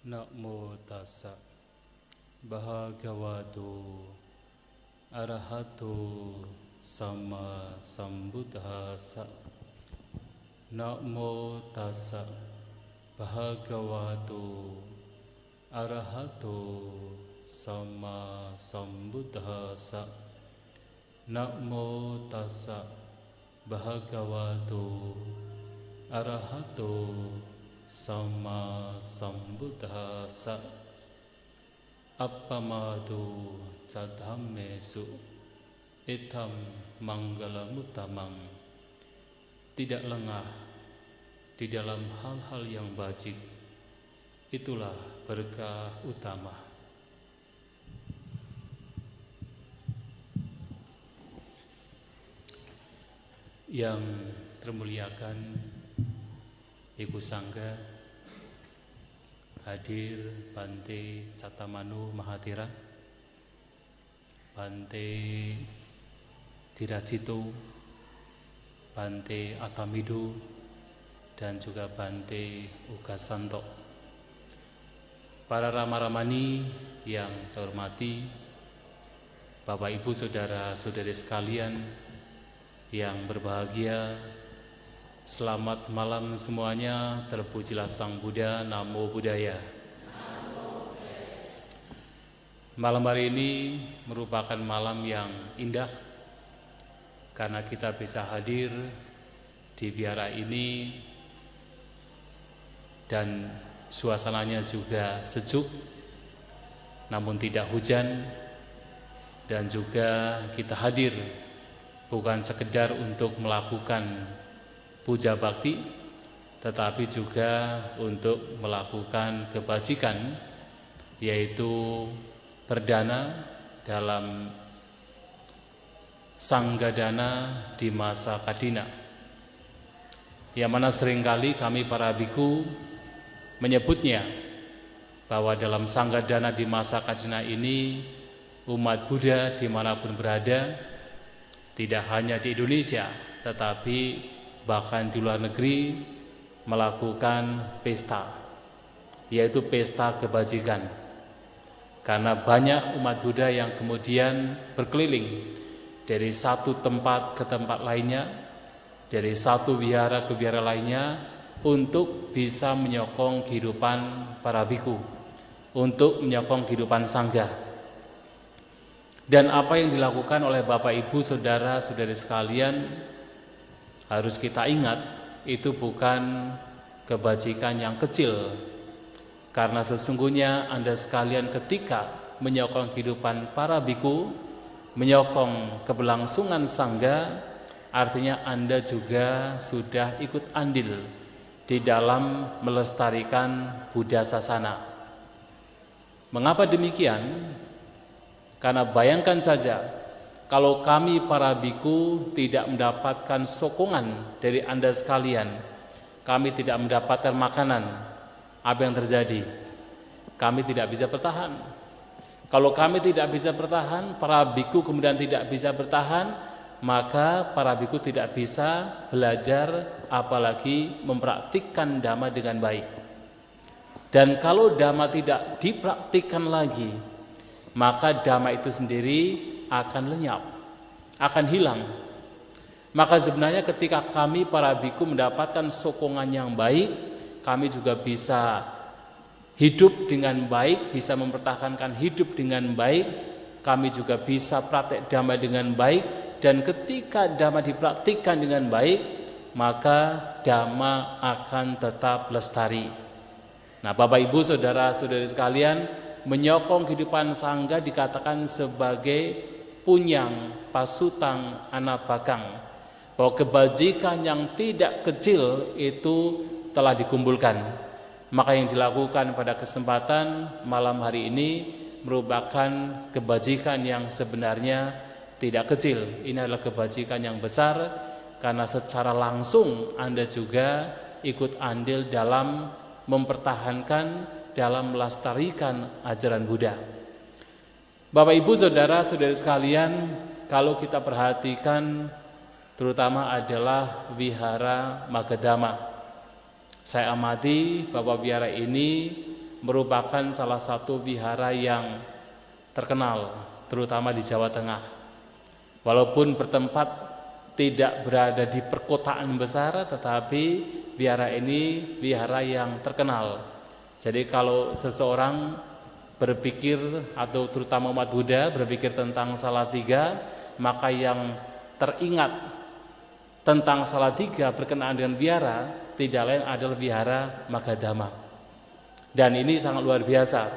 Namo tassa bhagavato arahato sama sambuddhassa. Namo tassa bhagavato arahato sama sambuddhassa. Namo tassa bhagavato arahato sama sambuddhassa. Appamado cadhammesu itham manggalamuttamang. Tidak lengah di dalam hal-hal yang bajik, itulah berkah utama. Yang termuliakan Ibu Sangga, hadir Bante Catamanu Mahathira, Bante Dirajito, Bante Atamido, dan juga Bante Ugasanto. Para rama-ramani yang saya hormati, Bapak Ibu Saudara-saudari sekalian yang berbahagia, selamat malam semuanya. Terpujilah Sang Buddha. Namo Buddhaya. Malam hari ini merupakan malam yang indah karena kita bisa hadir di vihara ini dan suasananya juga sejuk namun tidak hujan, dan juga kita hadir bukan sekedar untuk melakukan puja bakti, tetapi juga untuk melakukan kebajikan, yaitu perdana dalam Sanggadana di masa Kadina, yang mana seringkali kami para biku menyebutnya bahwa dalam Sanggadana di masa Kadina ini umat Buddha dimanapun berada, tidak hanya di Indonesia tetapi bahkan di luar negeri, melakukan pesta, yaitu pesta kebajikan. Karena banyak umat Buddha yang kemudian berkeliling dari satu tempat ke tempat lainnya, dari satu wihara ke wihara lainnya, untuk bisa menyokong kehidupan para biku, untuk menyokong kehidupan sangga. Dan apa yang dilakukan oleh Bapak Ibu Saudara-saudari sekalian, harus kita ingat, itu bukan kebajikan yang kecil. Karena sesungguhnya Anda sekalian ketika menyokong kehidupan para biku, menyokong keberlangsungan sangga, artinya Anda juga sudah ikut andil di dalam melestarikan Buddha Sasana. Mengapa demikian? Karena bayangkan saja, kalau kami para biku tidak mendapatkan sokongan dari Anda sekalian, kami tidak mendapatkan makanan, apa yang terjadi? Kami tidak bisa bertahan. Kalau kami tidak bisa bertahan, para biku kemudian tidak bisa bertahan, maka para biku tidak bisa belajar, apalagi mempraktikkan Dhamma dengan baik. Dan kalau Dhamma tidak dipraktikkan lagi, maka Dhamma itu sendiri akan lenyap, akan hilang. Maka sebenarnya ketika kami para biku mendapatkan sokongan yang baik, kami juga bisa hidup dengan baik, bisa mempertahankan hidup dengan baik, kami juga bisa praktek Dhamma dengan baik, dan ketika Dhamma dipraktikkan dengan baik, maka Dhamma akan tetap lestari. Nah, Bapak Ibu Saudara-saudari sekalian, menyokong kehidupan sangga dikatakan sebagai punyang pasutang anabakang, bahwa kebajikan yang tidak kecil itu telah dikumpulkan. Maka yang dilakukan pada kesempatan malam hari ini merupakan kebajikan yang sebenarnya tidak kecil. Ini adalah kebajikan yang besar karena secara langsung Anda juga ikut andil dalam mempertahankan, dalam melestarikan ajaran Buddha. Bapak Ibu Saudara-saudari sekalian, kalau kita perhatikan terutama adalah Wihara Magadhamma. Saya amati bahwa wihara ini merupakan salah satu wihara yang terkenal, terutama di Jawa Tengah. Walaupun bertempat tidak berada di perkotaan besar, tetapi wihara ini wihara yang terkenal. Jadi kalau seseorang berpikir, atau terutama umat Buddha berpikir tentang Salatiga, maka yang teringat tentang Salatiga berkenaan dengan wihara tidak lain adalah wihara Magadhamma. Dan ini sangat luar biasa.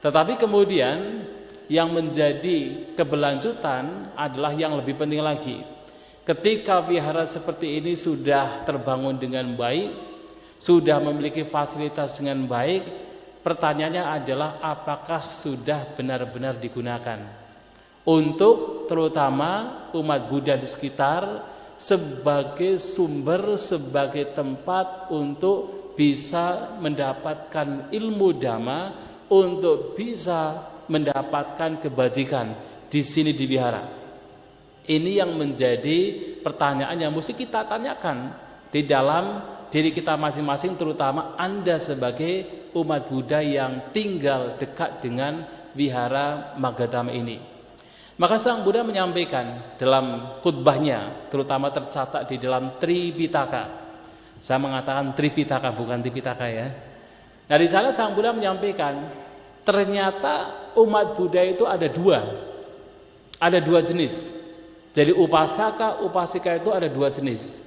Tetapi kemudian yang menjadi keberlanjutan adalah yang lebih penting lagi. Ketika wihara seperti ini sudah terbangun dengan baik, sudah memiliki fasilitas dengan baik, pertanyaannya adalah apakah sudah benar-benar digunakan untuk terutama umat Buddha di sekitar sebagai sumber, sebagai tempat untuk bisa mendapatkan ilmu Dhamma, untuk bisa mendapatkan kebajikan di sini di wihara. Ini yang menjadi pertanyaan yang mesti kita tanyakan di dalam diri kita masing-masing, terutama Anda sebagai umat Buddha yang tinggal dekat dengan wihara Magadhamma ini. Maka Sang Buddha menyampaikan dalam khutbahnya, terutama tercatat di dalam Tripitaka. Saya mengatakan Tripitaka, bukan Tripitaka ya. Nah, di sana Sang Buddha menyampaikan ternyata umat Buddha itu ada dua jenis. Jadi upasaka, upasika itu ada dua jenis.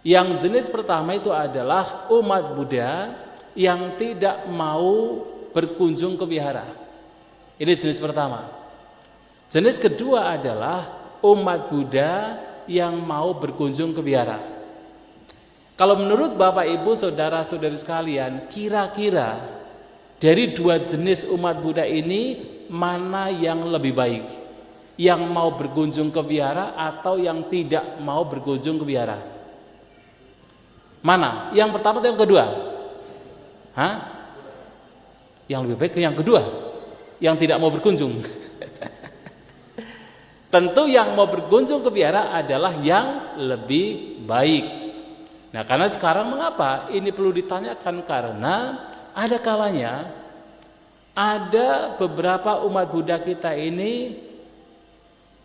Yang jenis pertama itu adalah umat Buddha yang tidak mau berkunjung ke wihara. Ini jenis pertama. Jenis kedua adalah umat Buddha yang mau berkunjung ke wihara. Kalau menurut Bapak Ibu saudara-saudari sekalian, kira-kira dari dua jenis umat Buddha ini mana yang lebih baik? Yang mau berkunjung ke wihara atau yang tidak mau berkunjung ke wihara? Mana? Yang pertama atau yang kedua? Hah? Yang lebih baik ke yang kedua, yang tidak mau berkunjung. Tentu yang mau berkunjung ke wihara adalah yang lebih baik. Nah, karena sekarang mengapa ini perlu ditanyakan? Karena ada kalanya ada beberapa umat Buddha kita ini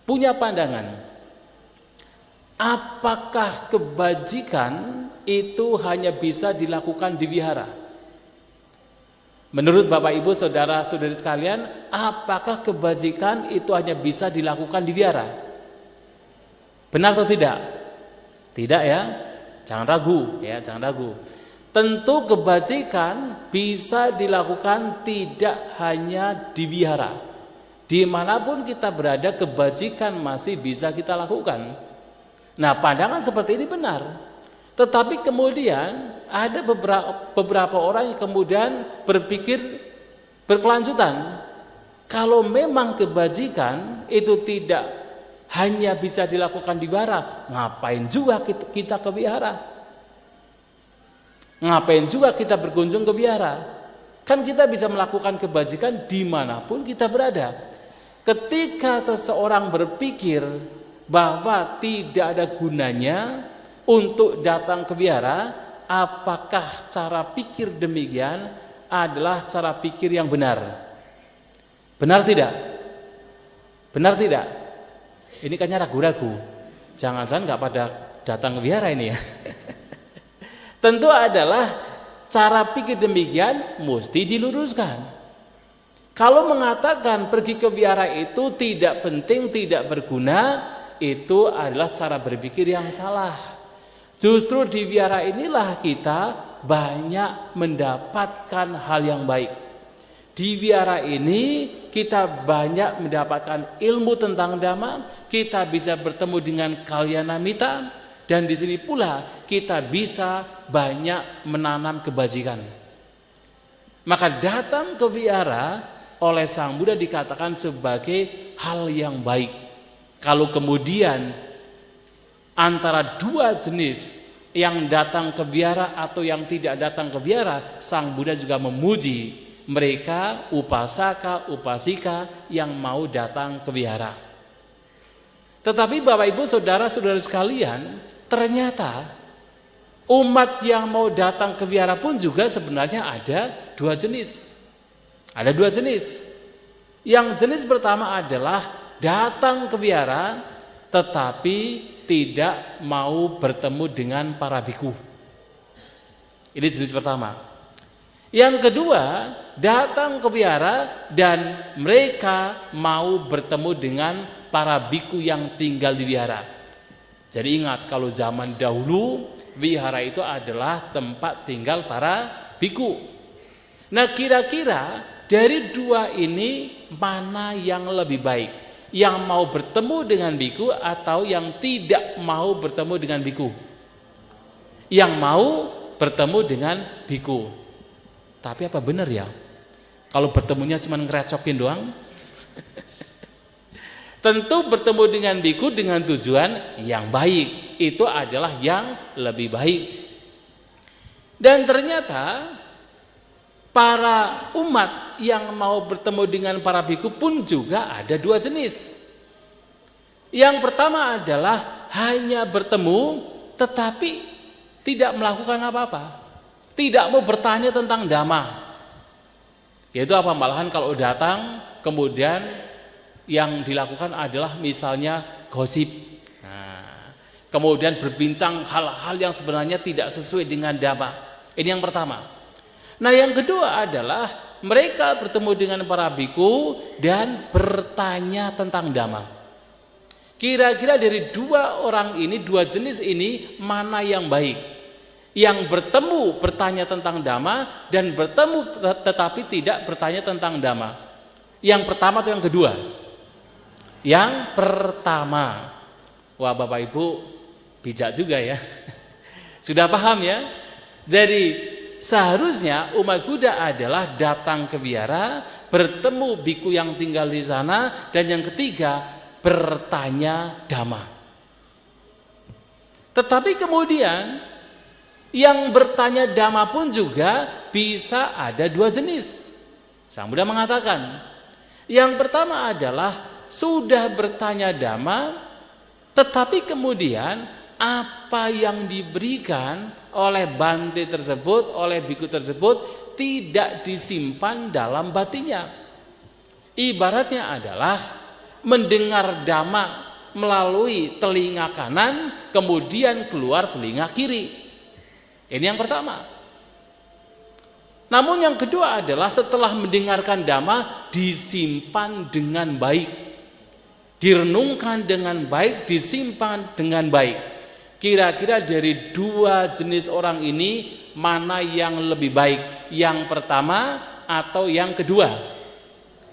punya pandangan, apakah kebajikan itu hanya bisa dilakukan di wihara? Menurut Bapak Ibu saudara-saudari sekalian, apakah kebajikan itu hanya bisa dilakukan di wihara? Benar atau tidak? Tidak ya, jangan ragu ya, jangan ragu. Tentu kebajikan bisa dilakukan tidak hanya di wihara. Dimanapun kita berada, kebajikan masih bisa kita lakukan. Nah, pandangan seperti ini benar. Tetapi kemudian ada beberapa orang yang kemudian berpikir berkelanjutan. Kalau memang kebajikan itu tidak hanya bisa dilakukan di wihara, ngapain juga kita ke wihara? Ngapain juga kita berkunjung ke wihara? Kan kita bisa melakukan kebajikan dimanapun kita berada. Ketika seseorang berpikir bahwa tidak ada gunanya untuk datang ke wihara, apakah cara pikir demikian adalah cara pikir yang benar? Benar tidak? Benar tidak? Ini kayaknya ragu-ragu. Jangan-jangan nggak pada datang ke wihara ini ya. Tentu adalah cara pikir demikian mesti diluruskan. Kalau mengatakan pergi ke wihara itu tidak penting, tidak berguna, itu adalah cara berpikir yang salah. Justru di wihara inilah kita banyak mendapatkan hal yang baik. Di wihara ini kita banyak mendapatkan ilmu tentang Dhamma, kita bisa bertemu dengan kalyanamita, dan di sini pula kita bisa banyak menanam kebajikan. Maka datang ke wihara oleh Sang Buddha dikatakan sebagai hal yang baik. Kalau kemudian antara dua jenis yang datang ke wihara atau yang tidak datang ke wihara, Sang Buddha juga memuji mereka upasaka, upasika yang mau datang ke wihara. Tetapi Bapak Ibu saudara-saudara sekalian, ternyata Umat yang mau datang ke wihara pun juga sebenarnya ada dua jenis. Ada dua jenis. Yang jenis pertama adalah datang ke wihara tetapi tidak mau bertemu dengan para biku. Ini jenis pertama. Yang kedua, datang ke wihara dan mereka mau bertemu dengan para biku yang tinggal di wihara. Jadi ingat, kalau zaman dahulu wihara itu adalah tempat tinggal para biku. Nah, kira-kira dari dua ini mana yang lebih baik? Yang mau bertemu dengan biku atau yang tidak mau bertemu dengan biku? Yang mau bertemu dengan biku. Tapi apa benar ya? Kalau bertemunya cuma ngerecokin doang? Tentu bertemu dengan biku dengan tujuan yang baik. Itu adalah yang lebih baik. Dan ternyata para umat yang mau bertemu dengan para biku pun juga ada dua jenis. Yang pertama adalah hanya bertemu tetapi tidak melakukan apa-apa. Tidak mau bertanya tentang dhamma. Yaitu apa? Malahan kalau datang kemudian yang dilakukan adalah misalnya gosip. Nah, kemudian berbincang hal-hal yang sebenarnya tidak sesuai dengan dhamma. Ini yang pertama. Nah, yang kedua adalah mereka bertemu dengan para biku dan bertanya tentang dhamma. Kira-kira dari dua orang ini, dua jenis ini, mana yang baik? Yang bertemu bertanya tentang dhamma dan bertemu tetapi tidak bertanya tentang dhamma. Yang pertama atau yang kedua? Yang pertama. Wah, Bapak Ibu bijak juga ya. Sudah paham ya? Jadi seharusnya umat Buddha adalah datang ke wihara, bertemu biku yang tinggal di sana, dan yang ketiga bertanya dhamma. Tetapi kemudian yang bertanya dhamma pun juga bisa ada dua jenis. Sang Buddha mengatakan, yang pertama adalah sudah bertanya dhamma, tetapi kemudian apa yang diberikan oleh bante tersebut, oleh biku tersebut tidak disimpan dalam batinnya. Ibaratnya adalah mendengar dhamma melalui telinga kanan, kemudian keluar telinga kiri. Ini yang pertama. Namun yang kedua adalah setelah mendengarkan dhamma disimpan dengan baik, direnungkan dengan baik, disimpan dengan baik. Kira-kira dari dua jenis orang ini mana yang lebih baik? Yang pertama atau yang kedua?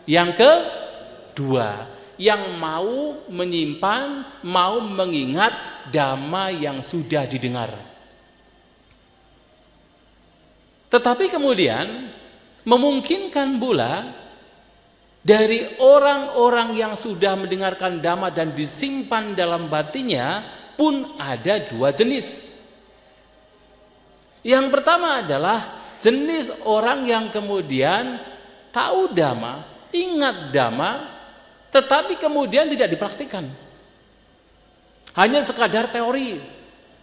Yang kedua, yang mau menyimpan, mau mengingat dhamma yang sudah didengar. Tetapi kemudian memungkinkan pula dari orang-orang yang sudah mendengarkan dhamma dan disimpan dalam batinnya pun ada dua jenis. Yang pertama adalah jenis orang yang kemudian tahu dhamma, ingat dhamma, tetapi kemudian tidak dipraktikkan. Hanya sekadar teori,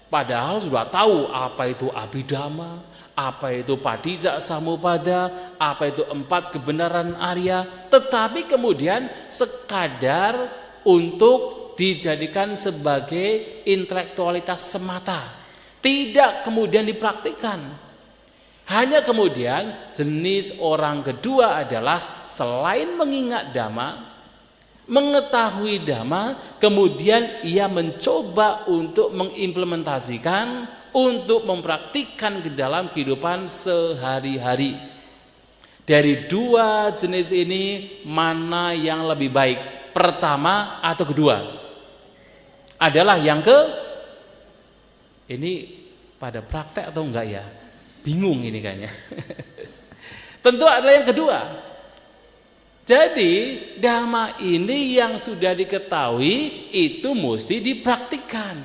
padahal sudah tahu apa itu abhidhamma, apa itu padija samupada, apa itu 4 kebenaran Arya, tetapi kemudian sekadar untuk dijadikan sebagai intelektualitas semata, tidak kemudian dipraktikkan. Hanya kemudian jenis orang kedua adalah selain mengingat dhamma, mengetahui dhamma, kemudian ia mencoba untuk mengimplementasikan, untuk mempraktikkan ke dalam kehidupan sehari-hari. Dari dua jenis ini mana yang lebih baik? Pertama atau kedua? Adalah yang ini pada praktek atau enggak ya? Bingung ini kayaknya. Tentu adalah yang kedua. Jadi dhamma ini yang sudah diketahui itu mesti dipraktikkan.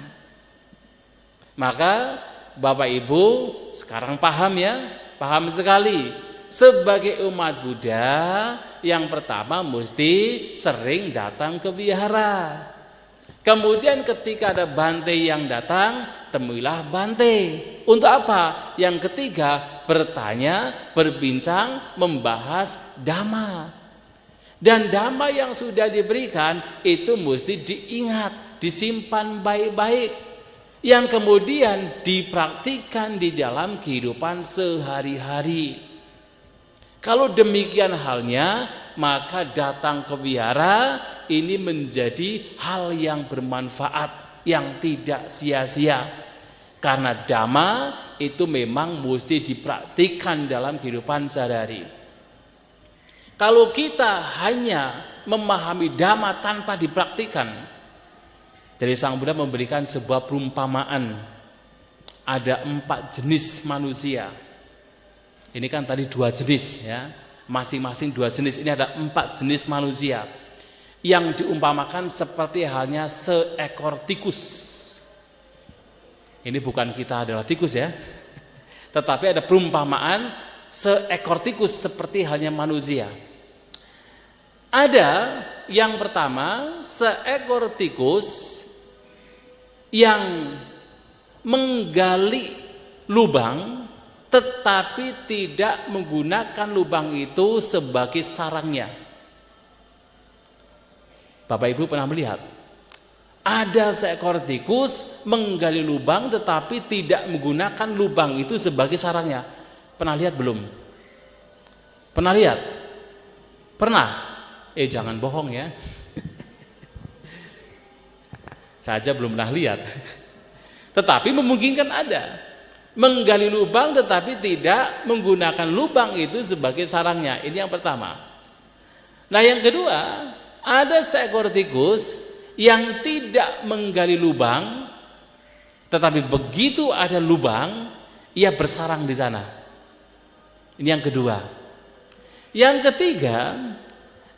Maka Bapak Ibu sekarang paham ya? Paham sekali. Sebagai umat Buddha, yang pertama mesti sering datang ke wihara. Kemudian ketika ada bante yang datang, temuilah bante. Untuk apa? Yang ketiga, bertanya, berbincang, membahas dhamma. Dan dhamma yang sudah diberikan itu mesti diingat, disimpan baik-baik, yang kemudian dipraktikkan di dalam kehidupan sehari-hari. Kalau demikian halnya, maka datang ke wihara ini menjadi hal yang bermanfaat, yang tidak sia-sia. Karena dhamma itu memang mesti dipraktikkan dalam kehidupan sehari-hari. Kalau kita hanya memahami dhamma tanpa dipraktikkan, jadi Sang Buddha memberikan sebuah perumpamaan. Ada 4 jenis manusia. Ini kan tadi 2 jenis ya, masing-masing 2 jenis. Ini ada 4 jenis manusia yang diumpamakan seperti halnya seekor tikus. Ini bukan kita adalah tikus ya, tetapi ada perumpamaan seekor tikus seperti halnya manusia. Ada yang pertama, seekor tikus yang menggali lubang tetapi tidak menggunakan lubang itu sebagai sarangnya. Bapak Ibu pernah melihat? Ada seekor tikus menggali lubang tetapi tidak menggunakan lubang itu sebagai sarangnya. Pernah lihat belum? Pernah lihat? Pernah? Jangan bohong ya. Saya aja belum pernah lihat. Tetapi memungkinkan ada. Menggali lubang tetapi tidak menggunakan lubang itu sebagai sarangnya. Ini yang pertama. Nah yang kedua, ada seekor tikus yang tidak menggali lubang, tetapi begitu ada lubang, ia bersarang di sana. Ini yang kedua. Yang ketiga,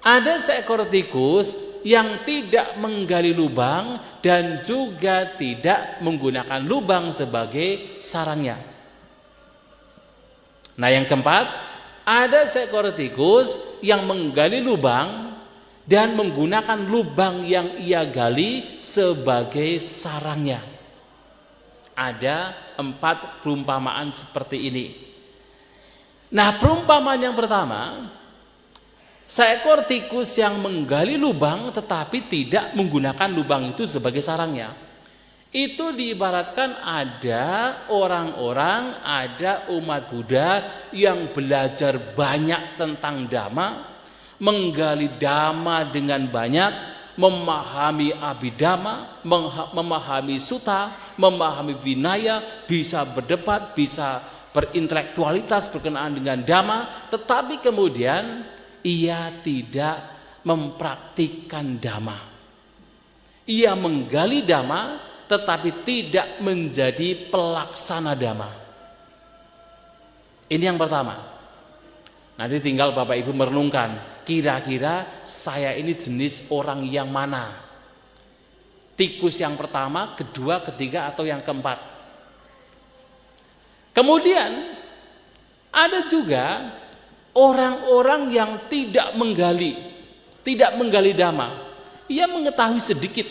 ada seekor tikus yang tidak menggali lubang dan juga tidak menggunakan lubang sebagai sarangnya. Nah yang keempat, ada seekor tikus yang menggali lubang dan menggunakan lubang yang ia gali sebagai sarangnya. Ada 4 perumpamaan seperti ini. Nah perumpamaan yang pertama, seekor tikus yang menggali lubang tetapi tidak menggunakan lubang itu sebagai sarangnya. Itu diibaratkan ada orang-orang, ada umat Buddha yang belajar banyak tentang dhamma, menggali dhamma dengan banyak, memahami abhidhamma, memahami sutta, memahami vinaya, bisa berdebat, bisa berintelektualitas berkenaan dengan dhamma, tetapi kemudian ia tidak mempraktikkan dhamma. Ia menggali dhamma tetapi tidak menjadi pelaksana dhamma. Ini yang pertama. Nanti tinggal Bapak Ibu merenungkan, kira-kira saya ini jenis orang yang mana? Tikus yang pertama, kedua, ketiga, atau yang keempat? Kemudian ada juga orang-orang yang tidak menggali dhamma. Ia mengetahui sedikit.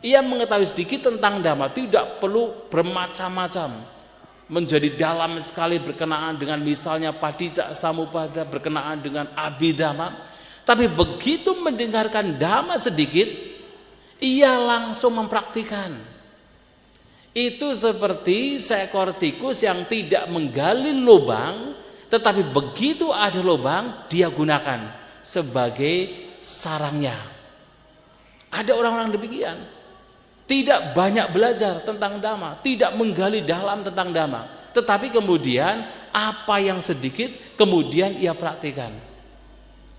Ia mengetahui sedikit tentang dhamma, tidak perlu bermacam-macam. Menjadi dalam sekali berkenaan dengan misalnya Padicca Samuppada, berkenaan dengan abhidhamma. Tapi begitu mendengarkan dhamma sedikit, ia langsung mempraktikkan. Itu seperti seekor tikus yang tidak menggali lubang, tetapi begitu ada lubang, dia gunakan sebagai sarangnya. Ada orang-orang demikian, tidak banyak belajar tentang dhamma, tidak menggali dalam tentang dhamma, tetapi kemudian apa yang sedikit kemudian ia praktikkan.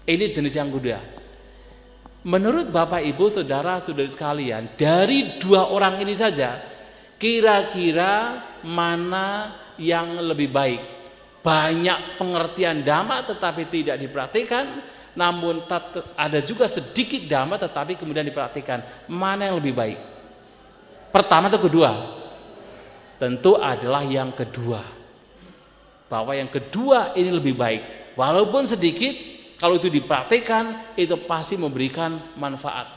Ini jenis yang Buddha. Menurut Bapak Ibu saudara-saudari sekalian, dari 2 orang ini saja, kira-kira mana yang lebih baik? Banyak pengertian dhamma tetapi tidak dipraktikkan, namun ada juga sedikit dhamma tetapi kemudian dipraktikkan. Mana yang lebih baik? Pertama atau kedua? Tentu adalah yang kedua. Bahwa yang kedua ini lebih baik. Walaupun sedikit, kalau itu dipraktikkan, itu pasti memberikan manfaat.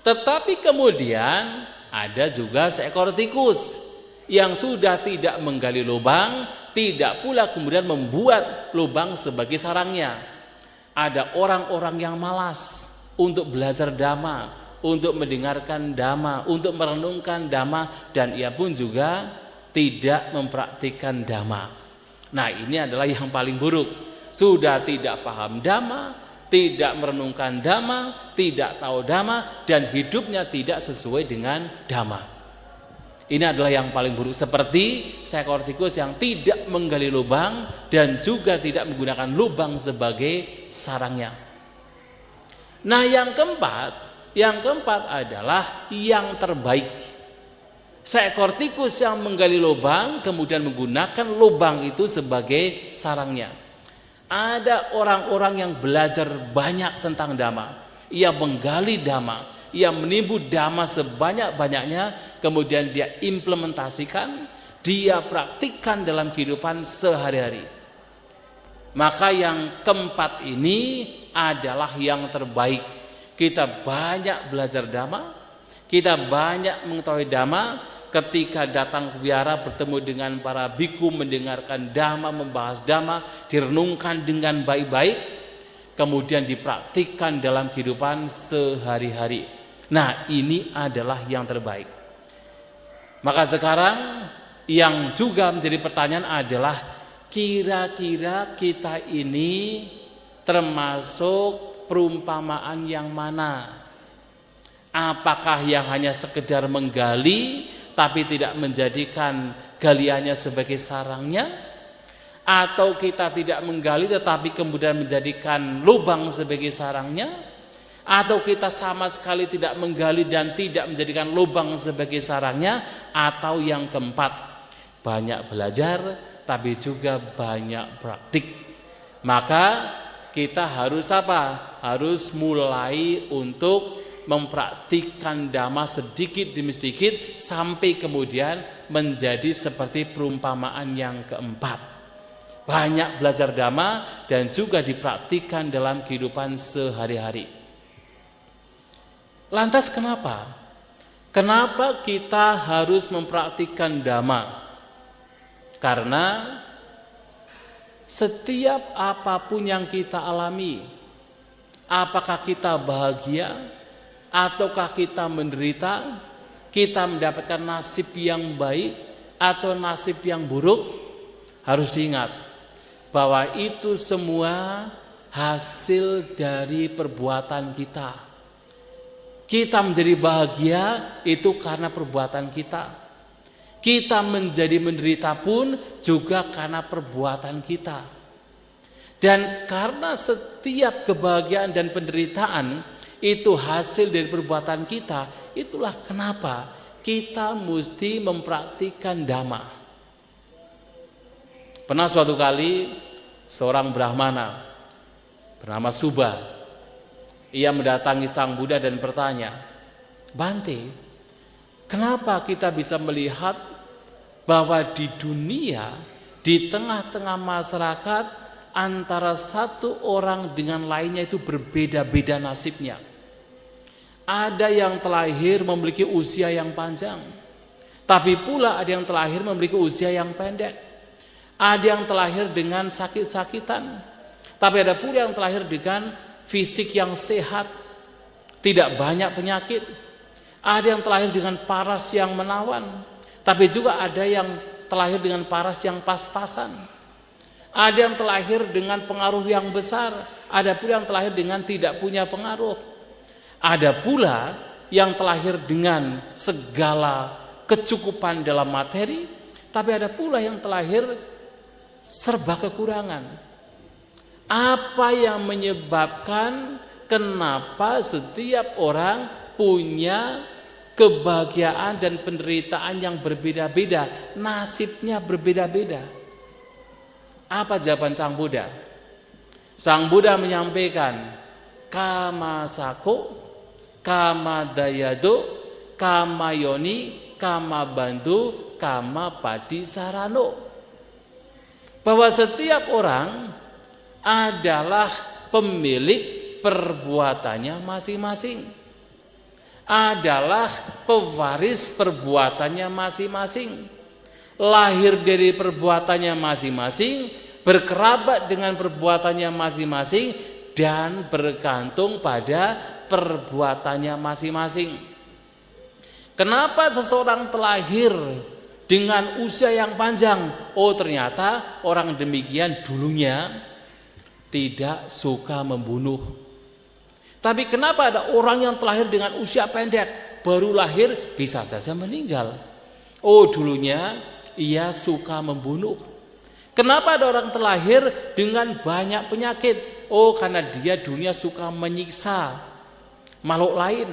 Tetapi kemudian ada juga seekor tikus yang sudah tidak menggali lubang, tidak pula kemudian membuat lubang sebagai sarangnya. Ada orang-orang yang malas untuk belajar dhamma, untuk mendengarkan dhamma, untuk merenungkan dhamma, dan ia pun juga tidak mempraktikkan dhamma. Nah, ini adalah yang paling buruk. Sudah tidak paham dhamma, tidak merenungkan dhamma, tidak tahu dhamma, dan hidupnya tidak sesuai dengan dhamma. Ini adalah yang paling buruk, seperti seekor tikus yang tidak menggali lubang dan juga tidak menggunakan lubang sebagai sarangnya. Nah, yang keempat adalah yang terbaik. Seekor tikus yang menggali lubang kemudian menggunakan lubang itu sebagai sarangnya. Ada orang-orang yang belajar banyak tentang dhamma. Ia menggali dhamma, ia menimbun dhamma sebanyak-banyaknya, kemudian dia implementasikan, dia praktikkan dalam kehidupan sehari-hari. Maka yang keempat ini adalah yang terbaik. Kita banyak belajar dhamma, kita banyak mengetahui dhamma. Ketika datang ke wihara bertemu dengan para biku, mendengarkan dhamma, membahas dhamma, direnungkan dengan baik-baik, kemudian dipraktikkan dalam kehidupan sehari-hari. Nah, ini adalah yang terbaik. Maka sekarang yang juga menjadi pertanyaan adalah, kira-kira kita ini termasuk perumpamaan yang mana? Apakah yang hanya sekedar menggali tapi tidak menjadikan galiannya sebagai sarangnya, atau kita tidak menggali tetapi kemudian menjadikan lubang sebagai sarangnya, atau kita sama sekali tidak menggali dan tidak menjadikan lubang sebagai sarangnya, atau yang keempat, banyak belajar tapi juga banyak praktik. Maka kita harus apa? Harus mulai untuk mempraktikkan dhamma sedikit demi sedikit sampai kemudian menjadi seperti perumpamaan yang keempat. Banyak belajar dhamma dan juga dipraktikkan dalam kehidupan sehari-hari. Lantas kenapa? Kenapa kita harus mempraktikkan dhamma? Karena setiap apapun yang kita alami, apakah kita bahagia ataukah kita menderita, kita mendapatkan nasib yang baik atau nasib yang buruk, harus diingat bahwa itu semua hasil dari perbuatan kita. Kita menjadi bahagia itu karena perbuatan kita. Kita menjadi menderita pun juga karena perbuatan kita. Dan karena setiap kebahagiaan dan penderitaan itu hasil dari perbuatan kita, itulah kenapa kita mesti mempraktikkan dhamma. Pernah suatu kali seorang brahmana bernama Subha, ia mendatangi Sang Buddha dan bertanya, "Bante, kenapa kita bisa melihat bahwa di dunia, di tengah-tengah masyarakat, antara satu orang dengan lainnya itu berbeda-beda nasibnya? Ada yang terlahir memiliki usia yang panjang, tapi pula ada yang terlahir memiliki usia yang pendek. Ada yang terlahir dengan sakit-sakitan, tapi ada pula yang terlahir dengan fisik yang sehat, tidak banyak penyakit. Ada yang terlahir dengan paras yang menawan, tapi juga ada yang terlahir dengan paras yang pas-pasan. Ada yang terlahir dengan pengaruh yang besar, ada pula yang terlahir dengan tidak punya pengaruh. Ada pula yang terlahir dengan segala kecukupan dalam materi, tapi ada pula yang terlahir serba kekurangan. Apa yang menyebabkan kenapa setiap orang punya kebahagiaan dan penderitaan yang berbeda-beda, nasibnya berbeda-beda? Apa jawaban Sang Buddha? Sang Buddha menyampaikan, kama sako, kama dayado, kama yoni, kama bantu, kama padi sarano. Bahwa setiap orang adalah pemilik perbuatannya masing-masing, adalah pewaris perbuatannya masing-masing. lahir dari perbuatannya masing-masing, berkerabat dengan perbuatannya masing-masing, dan bergantung pada perbuatannya masing-masing. Kenapa seseorang terlahir dengan usia yang panjang? Oh, ternyata orang demikian dulunya tidak suka membunuh. Tapi kenapa ada orang yang terlahir dengan usia pendek, baru lahir bisa saja meninggal? Oh, dulunya ia suka membunuh. Kenapa ada orang terlahir dengan banyak penyakit? Oh, karena dia dulunya suka menyiksa makhluk lain.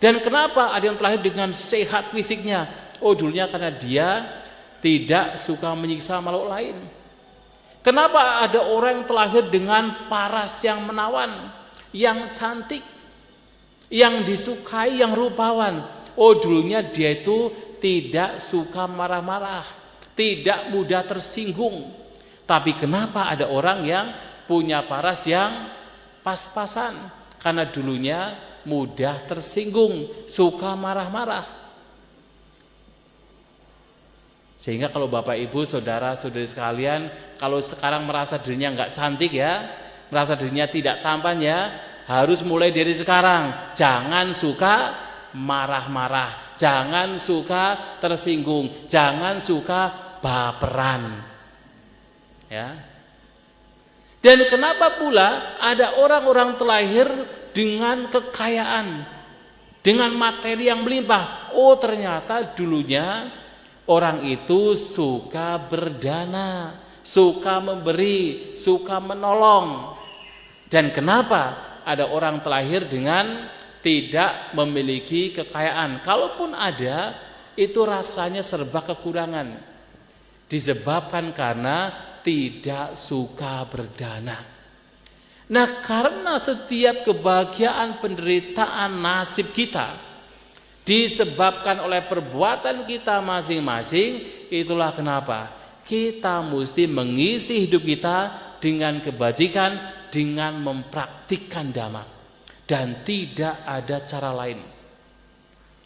Dan kenapa ada yang terlahir dengan sehat fisiknya? Oh, dulunya karena dia tidak suka menyiksa makhluk lain. Kenapa ada orang yang terlahir dengan paras yang menawan, yang cantik, yang disukai, yang rupawan? Oh, dulunya dia itu tidak suka marah-marah, tidak mudah tersinggung. Tapi kenapa ada orang yang punya paras yang pas-pasan? Karena dulunya mudah tersinggung, suka marah-marah. Sehingga kalau Bapak Ibu, saudara-saudari sekalian, kalau sekarang merasa dirinya enggak cantik ya, merasa dirinya tidak tampan ya, harus mulai dari sekarang. Jangan suka marah-marah, jangan suka tersinggung, jangan suka baperan. Ya. Dan kenapa pula ada orang-orang terlahir dengan kekayaan, dengan materi yang melimpah? Oh, ternyata dulunya orang itu suka berdana, suka memberi, suka menolong. Dan kenapa ada orang terlahir dengan tidak memiliki kekayaan? Kalaupun ada, itu rasanya serba kekurangan. Disebabkan karena tidak suka berdana. Nah, karena setiap kebahagiaan, penderitaan, nasib kita disebabkan oleh perbuatan kita masing-masing, itulah kenapa kita mesti mengisi hidup kita dengan kebajikan, dengan mempraktikkan dhamma. Dan tidak ada cara lain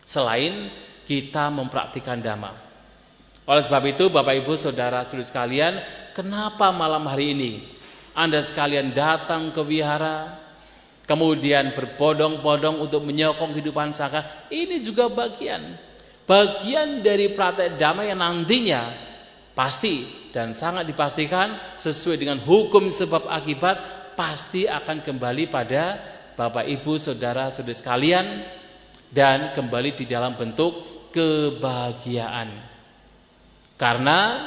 selain kita mempraktikkan dhamma. Oleh sebab itu, Bapak Ibu, saudara-saudari sekalian, kenapa malam hari ini Anda sekalian datang ke wihara, kemudian berbondong-bondong untuk menyokong kehidupan sangka? Ini juga bagian dari praktek dhamma yang nantinya pasti dan sangat dipastikan sesuai dengan hukum sebab akibat pasti akan kembali pada Bapak Ibu, saudara-saudari sekalian, dan kembali di dalam bentuk kebahagiaan. Karena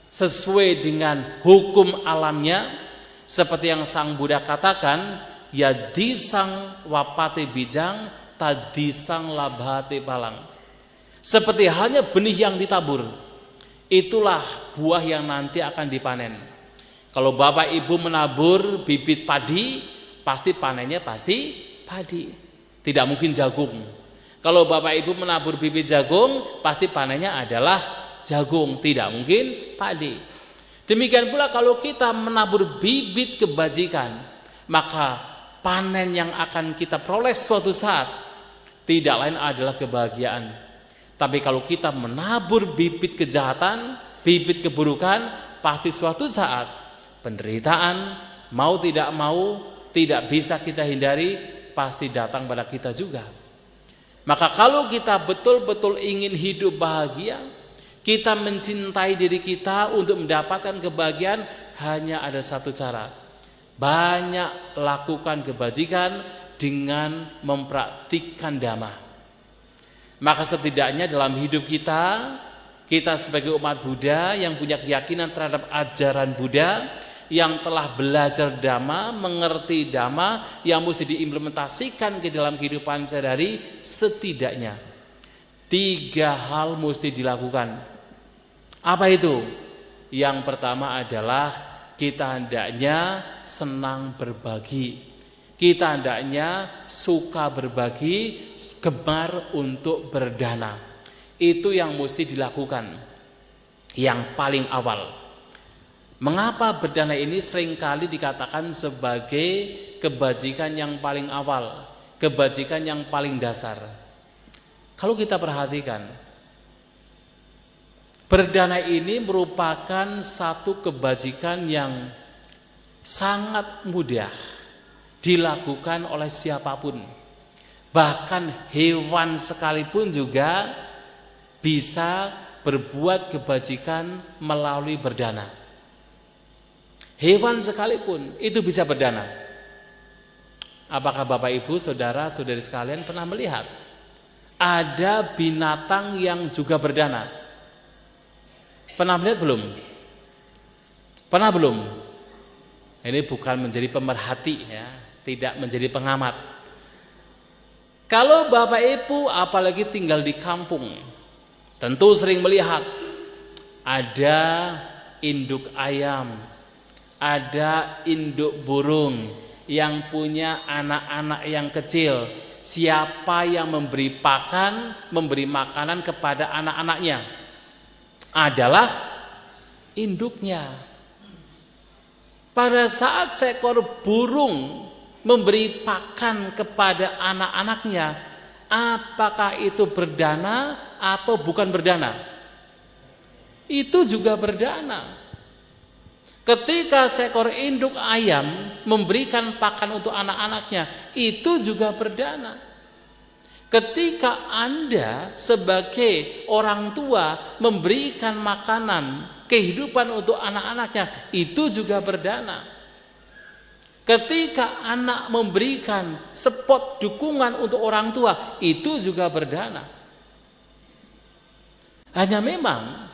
sesuai dengan hukum alamnya, seperti yang Sang Buddha katakan, yadisang wapate bijang, tadisang labhate palang. Seperti halnya benih yang ditabur, itulah buah yang nanti akan dipanen. Kalau Bapak Ibu menabur bibit padi, pasti panennya pasti padi, tidak mungkin jagung. Kalau Bapak Ibu menabur bibit jagung, pasti panennya adalah jagung, tidak mungkin padi. Demikian pula kalau kita menabur bibit kebajikan, maka panen yang akan kita peroleh suatu saat tidak lain adalah kebahagiaan. Tapi kalau kita menabur bibit kejahatan, bibit keburukan, pasti suatu saat penderitaan, mau tidak mau, tidak bisa kita hindari, pasti datang pada kita juga. Maka kalau kita betul-betul ingin hidup bahagia, kita mencintai diri kita untuk mendapatkan kebahagiaan, hanya ada satu cara. Banyak lakukan kebajikan dengan mempraktikkan dhamma. Maka setidaknya dalam hidup kita sebagai umat Buddha yang punya keyakinan terhadap ajaran Buddha, yang telah belajar dhamma, mengerti dhamma, yang mesti diimplementasikan ke dalam kehidupan sehari-hari, setidaknya 3 hal mesti dilakukan. Apa itu? Yang pertama adalah kita hendaknya senang berbagi. Kita hendaknya suka berbagi, gemar untuk berdana. Itu yang mesti dilakukan. Yang paling awal. Mengapa berdana ini seringkali dikatakan sebagai kebajikan yang paling awal, kebajikan yang paling dasar? Kalau kita perhatikan, Berdana ini merupakan satu kebajikan yang sangat mudah dilakukan oleh siapapun. Bahkan hewan sekalipun juga bisa berbuat kebajikan melalui berdana. Hewan sekalipun itu bisa berdana. Apakah Bapak Ibu, saudara, saudari sekalian pernah melihat ada binatang yang juga berdana? Pernah melihat belum? Pernah belum? Ini bukan menjadi pemerhati ya, tidak menjadi pengamat. Kalau Bapak Ibu apalagi tinggal di kampung, tentu sering melihat ada induk ayam, ada induk burung yang punya anak-anak yang kecil. Siapa yang memberi makanan kepada anak-anaknya? Adalah induknya. Pada saat seekor burung memberi pakan kepada anak-anaknya, apakah itu berdana atau bukan berdana? Itu juga berdana. Ketika seekor induk ayam memberikan pakan untuk anak-anaknya, itu juga berdana. Ketika Anda sebagai orang tua memberikan makanan, kehidupan untuk anak-anaknya, itu juga berdana. Ketika anak memberikan support, dukungan untuk orang tua, itu juga berdana. Hanya memang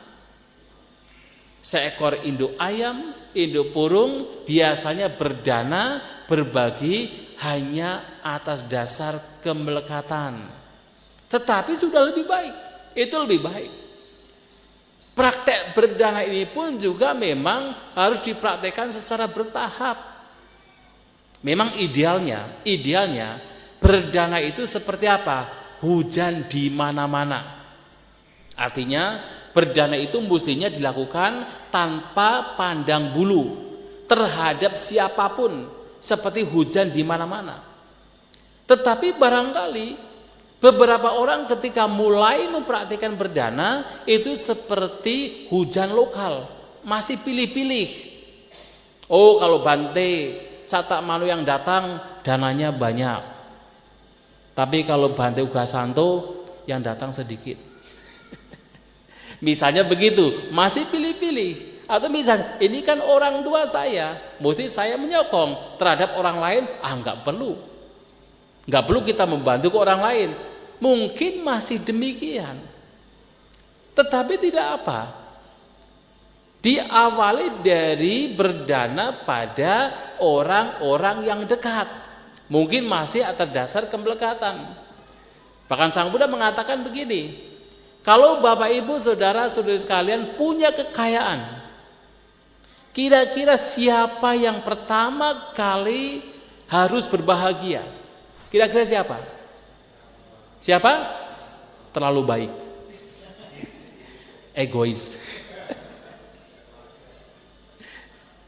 seekor induk ayam, induk burung biasanya berdana berbagi hanya atas dasar kemelekatan. Tetapi sudah lebih baik, itu lebih baik. Praktek berdana ini pun juga memang harus dipraktekkan secara bertahap. Memang idealnya berdana itu seperti apa? Hujan di mana-mana. Artinya berdana itu mestinya dilakukan tanpa pandang bulu terhadap siapapun. Seperti hujan di mana-mana. Tetapi barangkali beberapa orang ketika mulai mempraktikkan berdana itu seperti hujan lokal, masih pilih-pilih. Oh, kalau Bante Catak Manu yang datang dananya banyak. Tapi kalau Bante Ugasanto yang datang sedikit. Misalnya begitu, masih pilih-pilih. Atau misalnya, ini kan orang tua saya, mesti saya menyokong terhadap orang lain, nggak perlu. Nggak perlu kita membantu ke orang lain. Mungkin masih demikian. Tetapi tidak apa. Diawali dari berdana pada orang-orang yang dekat. Mungkin masih atas dasar kemelekatan. Bahkan Sang Buddha mengatakan begini, kalau Bapak Ibu saudara-saudari sekalian punya kekayaan, kira-kira siapa yang pertama kali harus berbahagia? Kira-kira siapa? Siapa? Terlalu baik. Egois.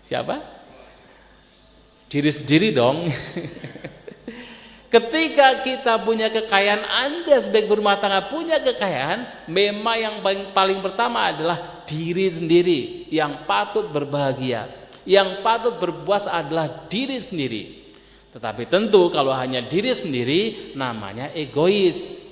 Siapa? Diri sendiri dong. Ketika kita punya kekayaan, Anda sebagai berumah tangga punya kekayaan, memang yang paling pertama adalah diri sendiri yang patut berbahagia. Yang patut berpuas adalah diri sendiri. Tetapi tentu kalau hanya diri sendiri namanya egois.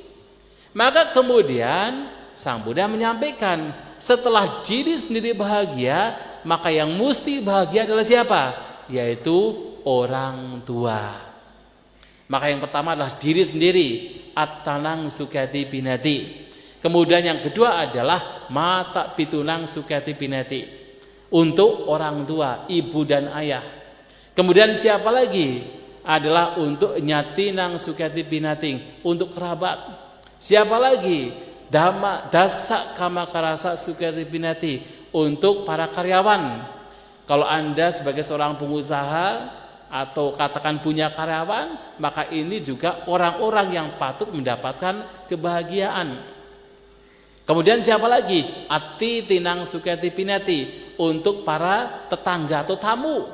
Maka kemudian Sang Buddha menyampaikan, setelah diri sendiri bahagia, maka yang mesti bahagia adalah siapa? Yaitu orang tua. Maka yang pertama adalah diri sendiri, attanang sukati pinati. Kemudian yang kedua adalah mata pitunang sukati pinati, untuk orang tua, ibu dan ayah. Kemudian siapa lagi? Adalah untuk nyatinang sukati pinati, untuk kerabat. Siapa lagi? Dhamma dasa kamakarasa sukati pinati, untuk para karyawan. Kalau Anda sebagai seorang pengusaha atau katakan punya karyawan, maka ini juga orang-orang yang patut mendapatkan kebahagiaan. Kemudian siapa lagi? Ati tinang sukati pinati, untuk para tetangga atau tamu.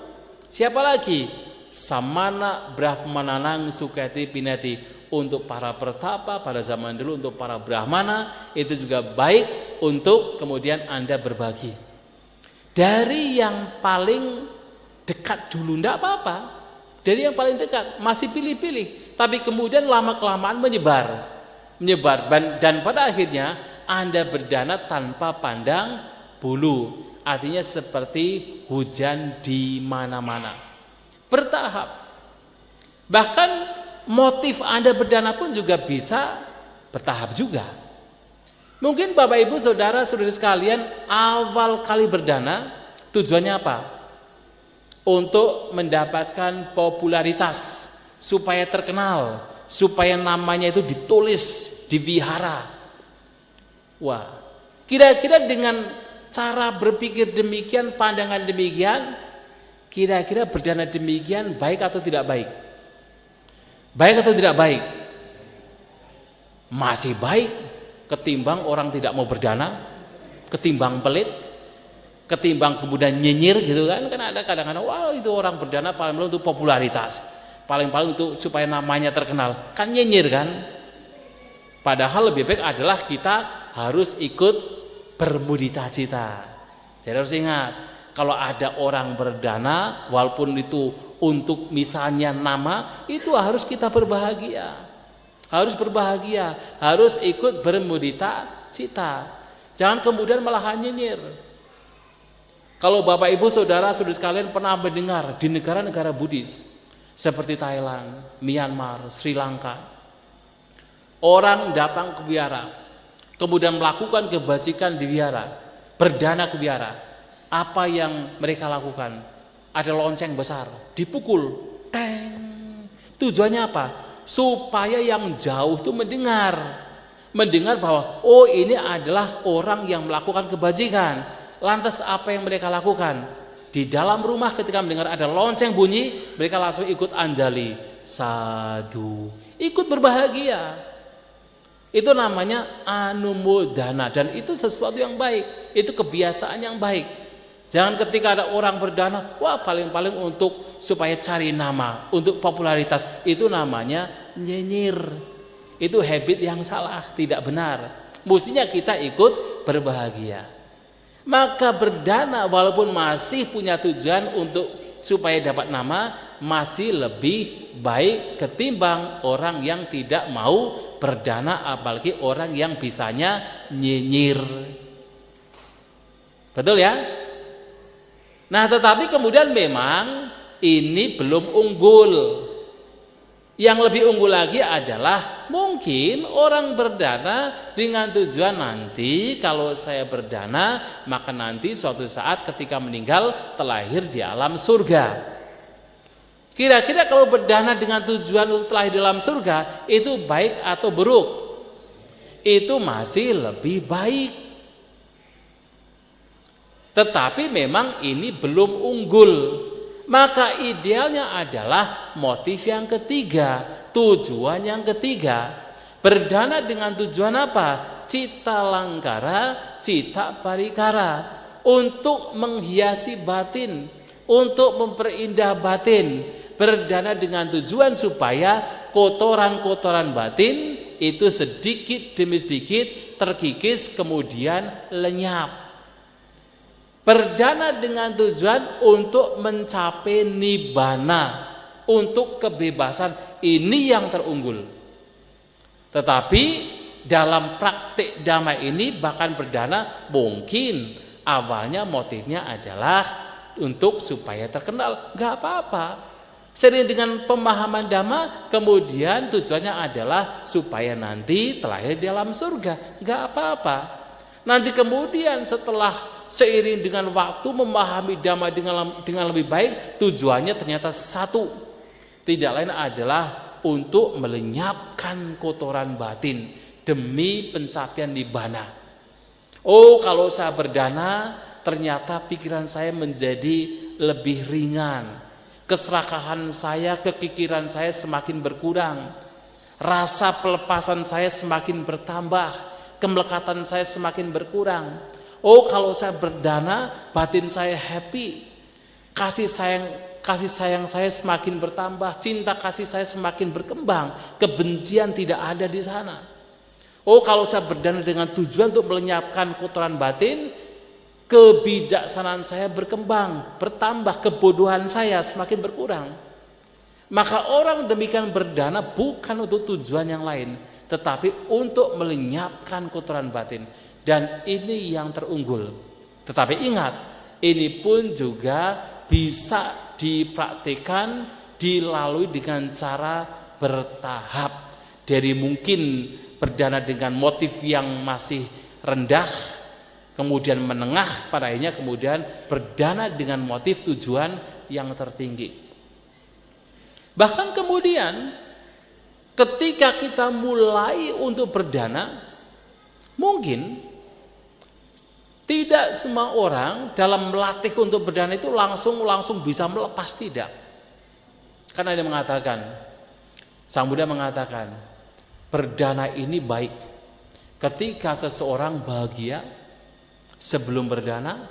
Siapa lagi? Samana brahmananang sukati pinati, untuk para pertapa pada zaman dulu, untuk para brahmana itu juga baik untuk kemudian Anda berbagi. Dari yang paling dekat dulu, enggak apa-apa. Dari yang paling dekat, masih pilih-pilih. Tapi kemudian lama-kelamaan menyebar. Dan pada akhirnya Anda berdana tanpa pandang bulu. Artinya seperti hujan di mana-mana. Bertahap. Bahkan motif Anda berdana pun juga bisa bertahap juga. Mungkin Bapak Ibu saudara-saudari sekalian awal kali berdana tujuannya apa? Untuk mendapatkan popularitas, supaya terkenal, supaya namanya itu ditulis, divihara. Wah, kira-kira dengan cara berpikir demikian, pandangan demikian, kira-kira berdana demikian baik atau tidak baik? Baik atau tidak baik? Masih baik ketimbang orang tidak mau berdana, ketimbang pelit, ketimbang kemudian nyinyir gitu kan. Kan ada kadang-kadang, wah itu orang berdana paling untuk popularitas, paling-paling untuk supaya namanya terkenal, kan nyinyir kan. Padahal lebih baik adalah kita harus ikut bermudita cita. Jadi harus ingat, kalau ada orang berdana walaupun itu untuk misalnya nama, itu harus kita berbahagia. Harus berbahagia, harus ikut bermudita cita. Jangan kemudian malah nyinyir. Kalau Bapak Ibu saudara-saudari sekalian pernah mendengar di negara-negara Buddhis seperti Thailand, Myanmar, Sri Lanka, orang datang ke wihara, kemudian melakukan kebajikan di wihara, berdana ke wihara. Apa yang mereka lakukan? Ada lonceng besar, dipukul, teng. Tujuannya apa? Supaya yang jauh itu mendengar bahwa oh ini adalah orang yang melakukan kebajikan. Lantas apa yang mereka lakukan? Di dalam rumah ketika mendengar ada lonceng bunyi, mereka langsung ikut anjali, sadhu, ikut berbahagia. Itu namanya anumodana, dan itu sesuatu yang baik, itu kebiasaan yang baik. Jangan ketika ada orang berdana, wah paling-paling untuk supaya cari nama, untuk popularitas, itu namanya nyinyir. Itu habit yang salah, tidak benar. Mestinya kita ikut berbahagia. Maka berdana walaupun masih punya tujuan untuk supaya dapat nama, masih lebih baik ketimbang orang yang tidak mau berdana, apalagi orang yang bisanya nyinyir. Betul ya? Nah, tetapi kemudian memang ini belum unggul. Yang lebih unggul lagi adalah mungkin orang berdana dengan tujuan nanti kalau saya berdana, maka nanti suatu saat ketika meninggal terlahir di alam surga. Kira-kira kalau berdana dengan tujuan untuk terlahir di alam surga, itu baik atau buruk? Itu masih lebih baik. Tetapi memang ini belum unggul. Maka idealnya adalah motif yang ketiga, tujuan yang ketiga. Berdana dengan tujuan apa? Cita langkara, cita parikara. Untuk menghiasi batin, untuk memperindah batin. Berdana dengan tujuan supaya kotoran-kotoran batin itu sedikit demi sedikit terkikis kemudian lenyap. Berdana dengan tujuan untuk mencapai nibbana, untuk kebebasan, ini yang terunggul. Tetapi dalam praktik dhamma ini bahkan berdana mungkin awalnya motifnya adalah untuk supaya terkenal, nggak apa-apa. Sering dengan pemahaman dhamma, kemudian tujuannya adalah supaya nanti terlahir di alam surga, nggak apa-apa. Nanti kemudian setelah seiring dengan waktu memahami dhamma dengan lebih baik, tujuannya ternyata satu, tidak lain adalah untuk melenyapkan kotoran batin demi pencapaian nibbana. Oh, kalau saya berdana ternyata pikiran saya menjadi lebih ringan, keserakahan saya, kekikiran saya semakin berkurang, rasa pelepasan saya semakin bertambah, kemelekatan saya semakin berkurang. Oh, kalau saya berdana, batin saya happy, kasih sayang saya semakin bertambah, cinta kasih saya semakin berkembang, kebencian tidak ada di sana. Oh, kalau saya berdana dengan tujuan untuk melenyapkan kotoran batin, kebijaksanaan saya berkembang, bertambah, kebodohan saya semakin berkurang. Maka orang demikian berdana bukan untuk tujuan yang lain, tetapi untuk melenyapkan kotoran batin. Dan ini yang terunggul. Tetapi ingat, ini pun juga bisa dipraktikkan, dilalui dengan cara bertahap. Dari mungkin berdana dengan motif yang masih rendah, kemudian menengah, pada akhirnya kemudian berdana dengan motif tujuan yang tertinggi. Bahkan kemudian ketika kita mulai untuk berdana, mungkin tidak semua orang dalam melatih untuk berdana itu langsung bisa melepas, tidak. Karena dia mengatakan, Sang Buddha mengatakan, berdana ini baik ketika seseorang bahagia sebelum berdana,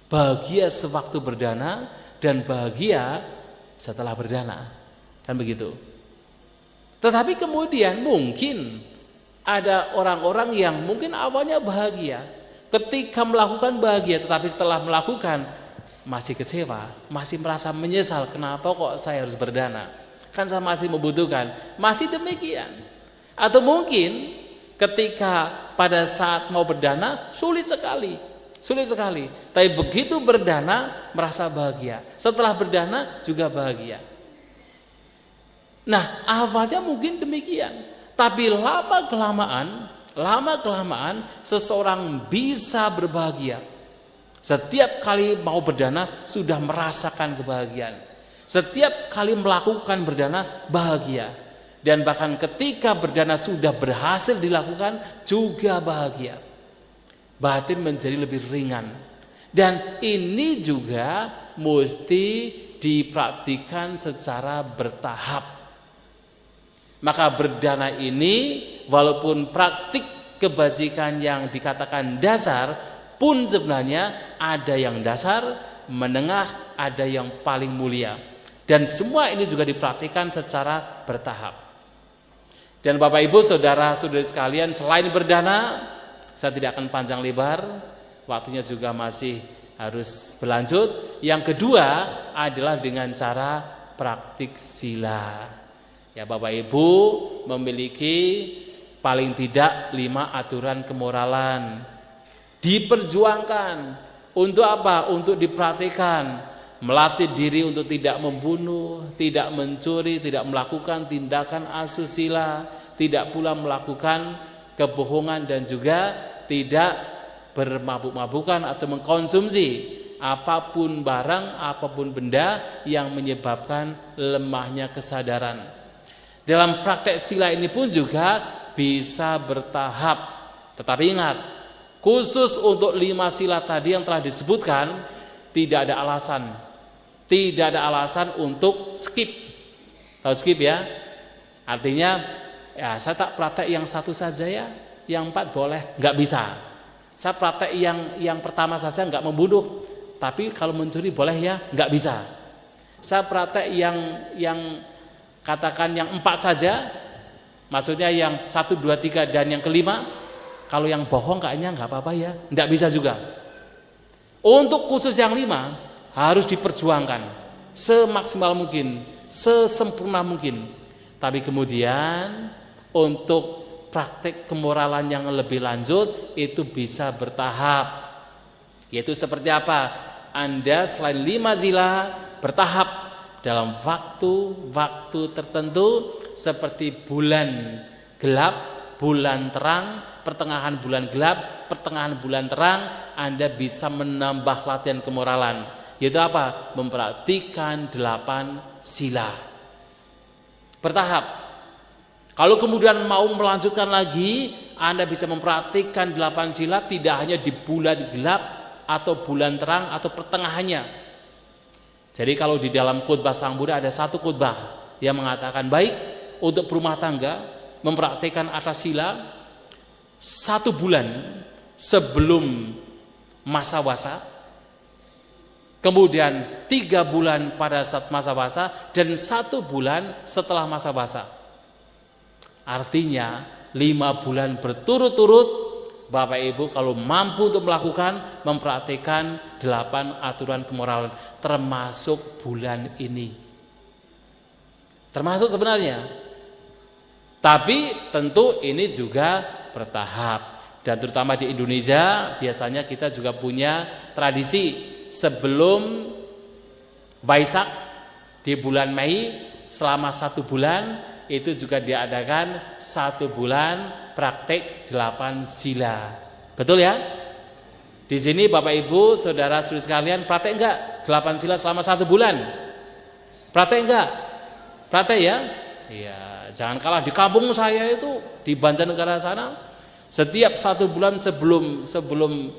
bahagia sewaktu berdana, dan bahagia setelah berdana. Kan begitu. Tetapi kemudian mungkin ada orang-orang yang mungkin awalnya bahagia, ketika melakukan bahagia, tetapi setelah melakukan masih kecewa, masih merasa menyesal, kenapa kok saya harus berdana? Kan saya masih membutuhkan, masih demikian. Atau mungkin ketika pada saat mau berdana sulit sekali. Tapi begitu berdana merasa bahagia, setelah berdana juga bahagia. Nah, awalnya mungkin demikian, tapi lama kelamaan seseorang bisa berbahagia. Setiap kali mau berdana sudah merasakan kebahagiaan. Setiap kali melakukan berdana bahagia. Dan bahkan ketika berdana sudah berhasil dilakukan juga bahagia. Batin menjadi lebih ringan. Dan ini juga mesti dipraktikkan secara bertahap. Maka berdana ini walaupun praktik kebajikan yang dikatakan dasar pun sebenarnya ada yang dasar, menengah, ada yang paling mulia. Dan semua ini juga dipraktikkan secara bertahap. Dan Bapak Ibu, saudara-saudari sekalian, selain berdana, saya tidak akan panjang lebar, waktunya juga masih harus berlanjut. Yang kedua adalah dengan cara praktik sila. Ya, Bapak Ibu memiliki paling tidak 5 aturan kemoralan. Diperjuangkan. Untuk apa? Untuk dipraktikkan. Melatih diri untuk tidak membunuh, tidak mencuri, tidak melakukan tindakan asusila, tidak pula melakukan kebohongan, dan juga tidak bermabuk-mabukan atau mengkonsumsi apapun barang, apapun benda yang menyebabkan lemahnya kesadaran. Dalam praktek sila ini pun juga bisa bertahap. Tetapi ingat, khusus untuk 5 sila tadi yang telah disebutkan, tidak ada alasan untuk skip. Tahu skip ya? Artinya ya saya tak praktek yang 1 saja ya, yang 4 boleh, nggak bisa. Saya praktek yang pertama saja, nggak membunuh, tapi kalau mencuri boleh ya, nggak bisa. Saya praktek yang katakan yang 4 saja, maksudnya yang 1, 2, 3 dan yang kelima, kalau yang bohong kayaknya nggak apa-apa ya, nggak bisa juga. Untuk khusus yang 5 harus diperjuangkan semaksimal mungkin, sesempurna mungkin. Tapi kemudian untuk praktek kemoralan yang lebih lanjut itu bisa bertahap. Yaitu seperti apa? Anda selain 5 sila bertahap dalam waktu tertentu, seperti bulan gelap, bulan terang, pertengahan bulan gelap, pertengahan bulan terang, Anda bisa menambah latihan kemoralan. Yaitu apa? Mempraktikkan 8 sila. Bertahap. Kalau kemudian mau melanjutkan lagi, Anda bisa mempraktikkan 8 sila tidak hanya di bulan gelap atau bulan terang atau pertengahannya. Jadi kalau di dalam khotbah Sang Buddha ada 1 khotbah yang mengatakan baik untuk berumah tangga mempraktikkan atas sila 1 bulan sebelum masa wasa, kemudian 3 bulan pada saat masa wasa, dan 1 bulan setelah masa wasa. Artinya 5 bulan berturut-turut. Bapak Ibu kalau mampu untuk melakukan, mempraktikkan 8 aturan kemoralan termasuk bulan ini. Termasuk sebenarnya. Tapi tentu ini juga bertahap. Dan terutama di Indonesia biasanya kita juga punya tradisi sebelum Waisak di bulan Mei selama 1 bulan itu juga diadakan 1 bulan praktek 8 sila. Betul ya? Di sini Bapak Ibu, saudara-saudari sekalian, praktek enggak 8 sila selama 1 bulan? Praktek enggak? Praktek ya? Iya, jangan kalah di kampung saya itu di Banjarnegara sana, setiap 1 bulan sebelum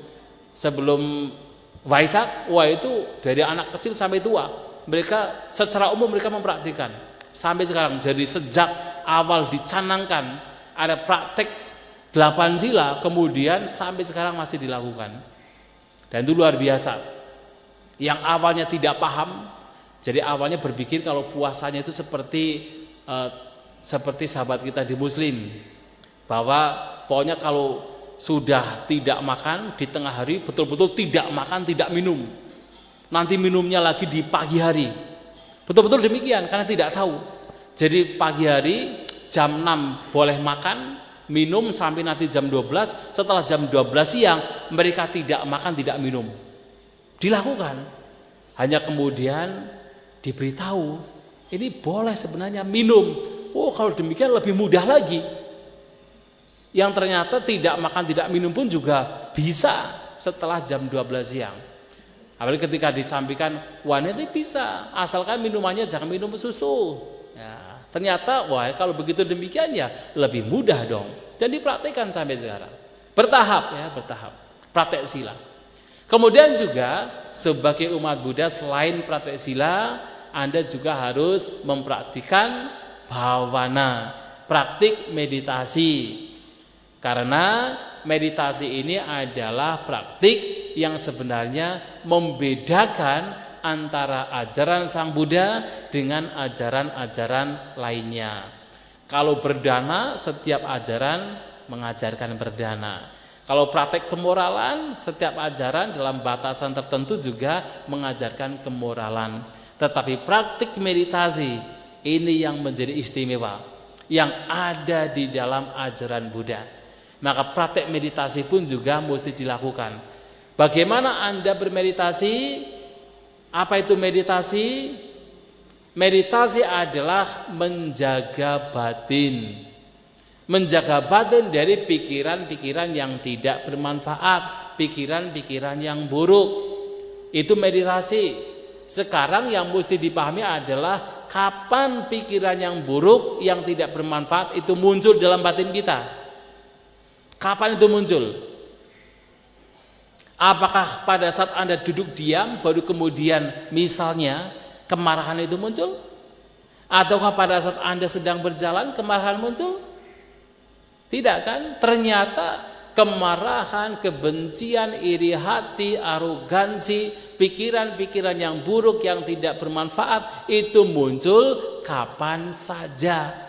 Waisak, wah itu dari anak kecil sampai tua, mereka secara umum mereka mempraktikkan sampai sekarang. Jadi sejak awal dicanangkan ada praktek 8 sila, kemudian sampai sekarang masih dilakukan. Dan itu luar biasa. Yang awalnya tidak paham, jadi awalnya berpikir kalau puasanya itu seperti sahabat kita di Muslim, bahwa pokoknya kalau sudah tidak makan di tengah hari, betul-betul tidak makan, tidak minum. Nanti minumnya lagi di pagi hari. Betul-betul demikian karena tidak tahu. Jadi pagi hari jam 6 boleh makan, minum sampai nanti jam 12. Setelah jam 12 siang mereka tidak makan, tidak minum. Dilakukan. Hanya kemudian diberitahu, ini boleh sebenarnya minum. Oh, kalau demikian lebih mudah lagi. Yang ternyata tidak makan tidak minum pun juga bisa setelah jam 12 siang. Apalagi ketika disampaikan wanita bisa, asalkan minumannya jangan minum susu. Ya, ternyata wah kalau begitu demikian ya lebih mudah dong. Dan dipraktikkan sampai sekarang. Bertahap ya, bertahap. Praktek sila. Kemudian juga sebagai umat Buddha selain praktek sila, Anda juga harus mempraktikkan bhavana, praktik meditasi. Karena meditasi ini adalah praktik yang sebenarnya membedakan antara ajaran Sang Buddha dengan ajaran-ajaran lainnya. Kalau berdana, setiap ajaran mengajarkan berdana. Kalau praktek kemoralan, setiap ajaran dalam batasan tertentu juga mengajarkan kemoralan. Tetapi praktik meditasi ini yang menjadi istimewa, yang ada di dalam ajaran Buddha. Maka praktek meditasi pun juga mesti dilakukan. Bagaimana Anda bermeditasi? Apa itu meditasi? Meditasi adalah menjaga batin. Menjaga batin dari pikiran-pikiran yang tidak bermanfaat, pikiran-pikiran yang buruk. Itu meditasi. Sekarang yang mesti dipahami adalah kapan pikiran yang buruk, yang tidak bermanfaat itu muncul dalam batin kita. Kapan itu muncul? Apakah pada saat Anda duduk diam baru kemudian misalnya kemarahan itu muncul? Ataukah pada saat Anda sedang berjalan kemarahan muncul? Tidak kan? Ternyata kemarahan, kebencian, iri hati, arogansi, pikiran-pikiran yang buruk yang tidak bermanfaat itu muncul kapan saja.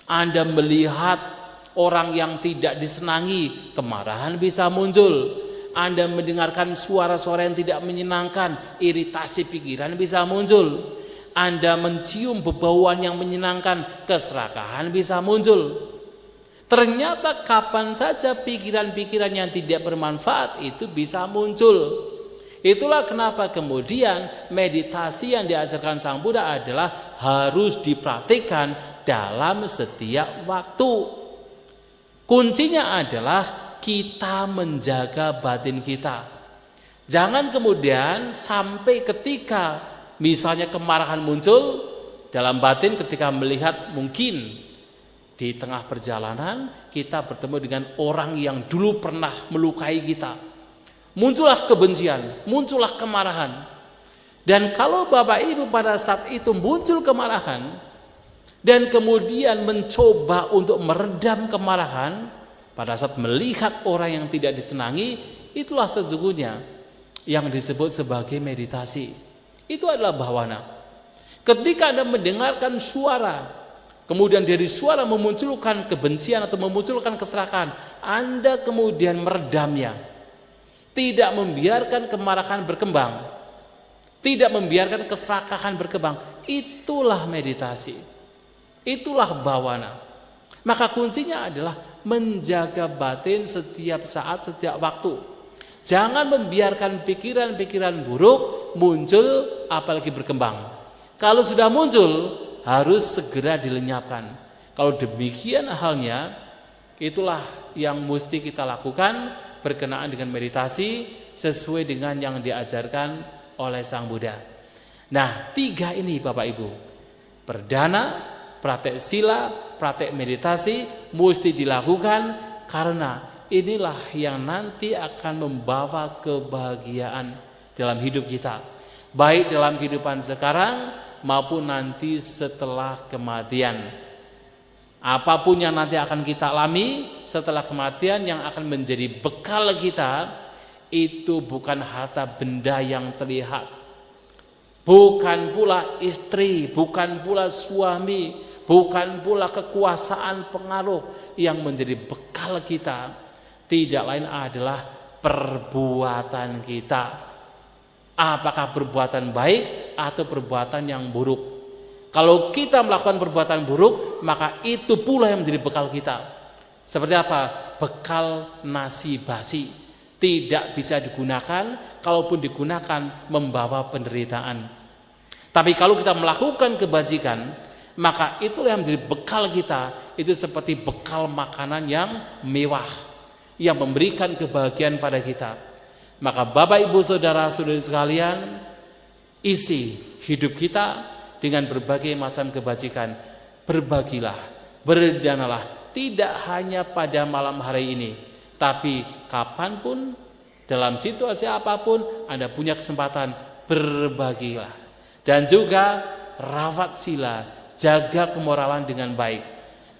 Anda melihat orang yang tidak disenangi, kemarahan bisa muncul. Anda mendengarkan suara-suara yang tidak menyenangkan, iritasi pikiran bisa muncul. Anda mencium bebauan yang menyenangkan, keserakahan bisa muncul. Ternyata kapan saja pikiran-pikiran yang tidak bermanfaat itu bisa muncul. Itulah kenapa kemudian meditasi yang diajarkan Sang Buddha adalah harus dipraktikkan dalam setiap waktu. Kuncinya adalah kita menjaga batin kita. Jangan kemudian sampai ketika misalnya kemarahan muncul dalam batin ketika melihat mungkin di tengah perjalanan kita bertemu dengan orang yang dulu pernah melukai kita. Muncullah kebencian, muncullah kemarahan. Dan kalau Bapak Ibu pada saat itu muncul kemarahan dan kemudian mencoba untuk meredam kemarahan pada saat melihat orang yang tidak disenangi, itulah sesungguhnya yang disebut sebagai meditasi. Itu adalah bhavana. Ketika Anda mendengarkan suara kemudian dari suara memunculkan kebencian atau memunculkan keserakahan, Anda kemudian meredamnya, tidak membiarkan kemarahan berkembang, tidak membiarkan keserakahan berkembang, itulah meditasi, itulah bawana. Maka kuncinya adalah menjaga batin setiap saat, setiap waktu. Jangan membiarkan pikiran-pikiran buruk muncul apalagi berkembang. Kalau sudah muncul, harus segera dilenyapkan. Kalau demikian halnya, itulah yang mesti kita lakukan berkenaan dengan meditasi sesuai dengan yang diajarkan oleh Sang Buddha. Nah, 3 ini Bapak Ibu, perdana, praktek sila, praktek meditasi mesti dilakukan karena inilah yang nanti akan membawa kebahagiaan dalam hidup kita, baik dalam kehidupan sekarang maupun nanti setelah kematian. Apapun yang nanti akan kita alami setelah kematian yang akan menjadi bekal kita, itu bukan harta benda yang terlihat, bukan pula istri, bukan pula suami, bukan pula kekuasaan pengaruh yang menjadi bekal kita. Tidak lain adalah perbuatan kita. Apakah perbuatan baik atau perbuatan yang buruk? Kalau kita melakukan perbuatan buruk, maka itu pula yang menjadi bekal kita. Seperti apa? Bekal nasi basi, tidak bisa digunakan, kalaupun digunakan membawa penderitaan. Tapi kalau kita melakukan kebajikan, maka itulah yang menjadi bekal kita. Itu seperti bekal makanan yang mewah, yang memberikan kebahagiaan pada kita. Maka Bapak Ibu Saudara-saudari sekalian, isi hidup kita dengan berbagai macam kebajikan. Berbagilah, berdanalah, tidak hanya pada malam hari ini, tapi kapanpun, dalam situasi apapun Anda punya kesempatan, berbagilah. Dan juga rawat sila, jaga kemoralan dengan baik.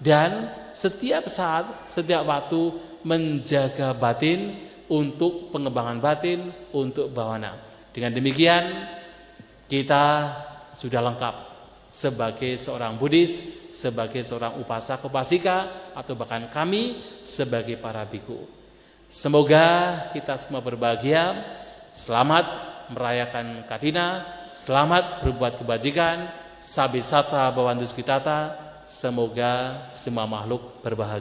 Dan setiap saat, setiap waktu menjaga batin untuk pengembangan batin, untuk bawana. Dengan demikian kita sudah lengkap sebagai seorang Buddhis, sebagai seorang upasaka-upasika, atau bahkan kami sebagai para biku. Semoga kita semua berbahagia, selamat merayakan Kadina, selamat berbuat kebajikan, sabisata bawantus kitata, semoga semua makhluk berbahagia.